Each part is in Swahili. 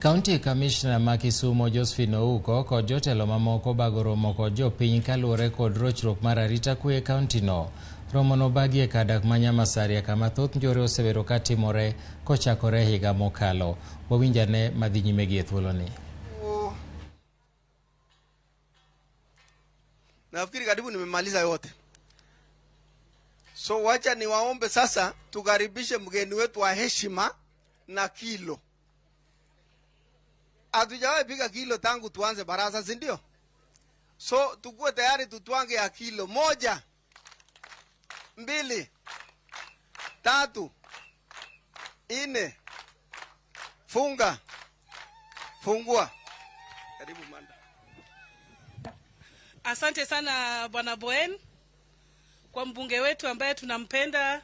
County Kamishna ma Kisumu Josephine kod jotelo mamoko bago romo kod jopiny kaluwore kod rochruok mar arita kwee kaunti no. Romo no bagie kadak ma Nyamasaria kama thoth njore osebedo katimore kochakore higa mokalo. Wawinjane madhi nyime gi thuoloni. Nafikiri karibu nimemaliza yote. So wacha niwaombe sasa tukaribishe mgeni wetu wa heshima na kilo. Hatujawahi piga kilo tangu tuanze baraza, si ndio? So tukue tayari tutwange ya kilo. 1, 2, 3, 4. Funga. Fungua. Karibu manda. Asante sana Bwana Boen kwa mbunge wetu ambaye tunampenda,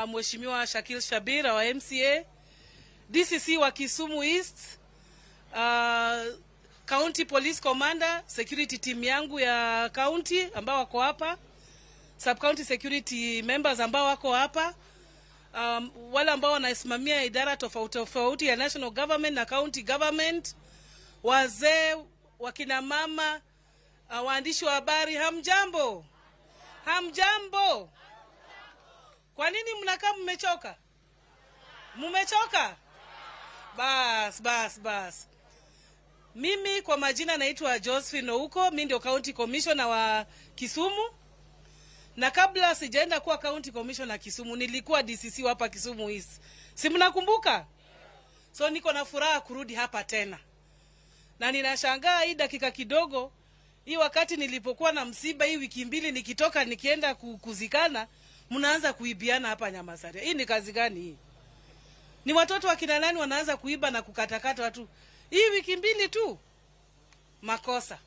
Mheshimiwa Shakil Shabira wa MCA, DCC wa Kisumu East, County Police Commander, security team yangu ya county ambao wako hapa, sub county security members ambao wako hapa, wale ambao wanasimamia idara tofauti ya national government na county government, wazee, wakina mama, waandishi wa habari, hamjambo? Hamjambo? Kwa nini mnakaa mmechoka? Mmechoka? Bas. Mimi kwa majina naitwa Josephine, mimi ndio county commissioner wa Kisumu. Na kabla sijaenda kuwa county commissioner Kisumu, nilikuwa DCC hapa Kisumu East. Si mnakumbuka? So niko na furaha kurudi hapa tena. Na ninashangaa hii dakika kidogo, hii wakati nilipokuwa na msiba hii wiki mbili nikitoka nikienda kuzikana, mnaanza kuibiana hapa Nyamasaria. Hii ni kazi gani hii? Ni watoto wa kina nani wanaanza kuiba na kukatakata watu? Hii wiki mbili tu. Makosa.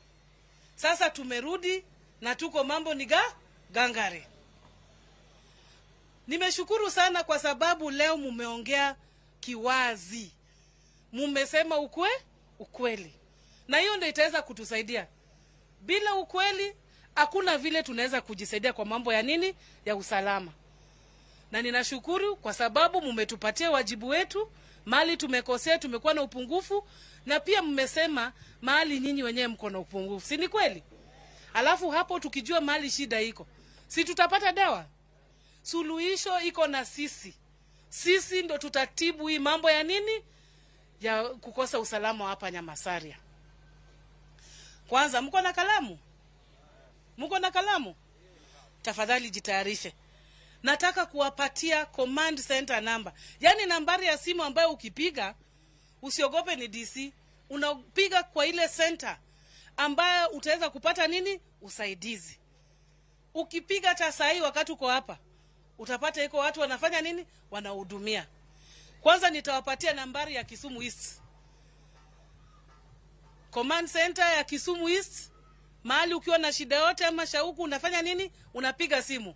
Sasa tumerudi na tuko mambo ni gangare. Nimeshukuru sana kwa sababu leo mumeongea kiwazi. Mumesema ukweli. Na hiyo ndio itaweza kutusaidia. Bila ukweli hakuna vile tunaweza kujisaidia kwa mambo ya nini? Ya usalama. Na ninashukuru kwa sababu mumetupatia wajibu wetu, mali tumekosea, tumekuwa na upungufu, na pia mmesema mali nyinyi wenyewe mko na upungufu. Si ni kweli? Alafu hapo tukijua mali shida iko, si tutapata dawa? Suluhisho iko na sisi. Sisi ndo tutatibu hii mambo ya nini? Ya kukosa usalama hapa Nyamasaria. Kwanza, mko na kalamu? Mko na kalamu? Tafadhali jitayarishe. Nataka kuwapatia command center number. Yaani nambari ya simu ambayo ukipiga, usiogope ni DC. Unapiga kwa ile center ambayo utaweza kupata nini? Usaidizi. Ukipiga hata saa hii wakati uko hapa, utapata iko watu wanafanya nini? Wanahudumia. Kwanza nitawapatia nambari ya Kisumu East. Command center ya Kisumu East, mahali ukiwa na shida yote ama shauku unafanya nini? Unapiga simu.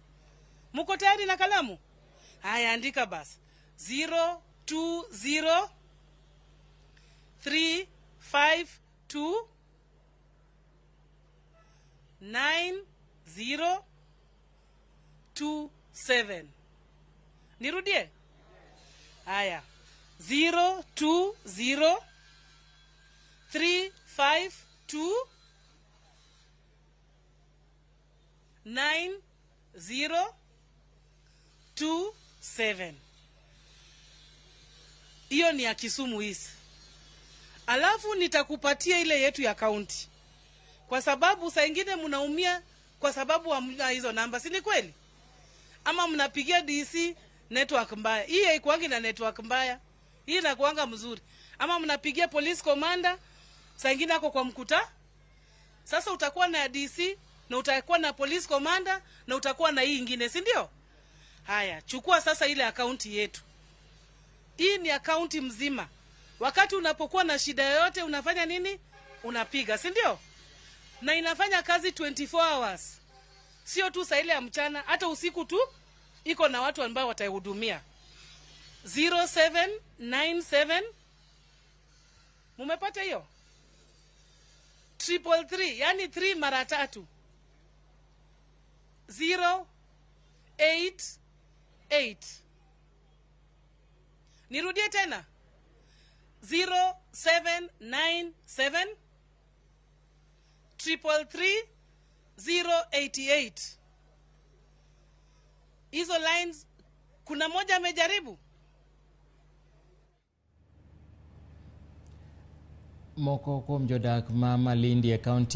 Mko tayari na kalamu? Haya, andika basi. 020 352 9027. Nirudie? Haya. 020 352 9027. Hiyo ni ya Kisumu East. Alafu nitakupatia ile yetu ya county. Kwa sababu saa nyingine mnaumia kwa sababu hamna hizo namba, si ni kweli? Ama mnapigia DC network mbaya. Hii haikuangi na network mbaya. Hii inakuanga mzuri. Ama mnapigia police commander, saa nyingine ako kwa mkuta. Sasa utakuwa na DC na utakuwa na police commander na utakuwa na hii nyingine, si ndio? Haya, chukua sasa ile akaunti yetu. Hii ni akaunti mzima. Wakati unapokuwa na shida yoyote unafanya nini? Unapiga, si ndio? Na inafanya kazi 24 hours. Sio tu saa ile ya mchana, hata usiku tu iko na watu ambao watahudumia. 0797. Mumepata hiyo? 333, yani 3 mara 3. 088. Nirudie tena. 0797 333 088. Hizo lines kuna moja amejaribu. Moko kuom jodak ma Malindi e kaunti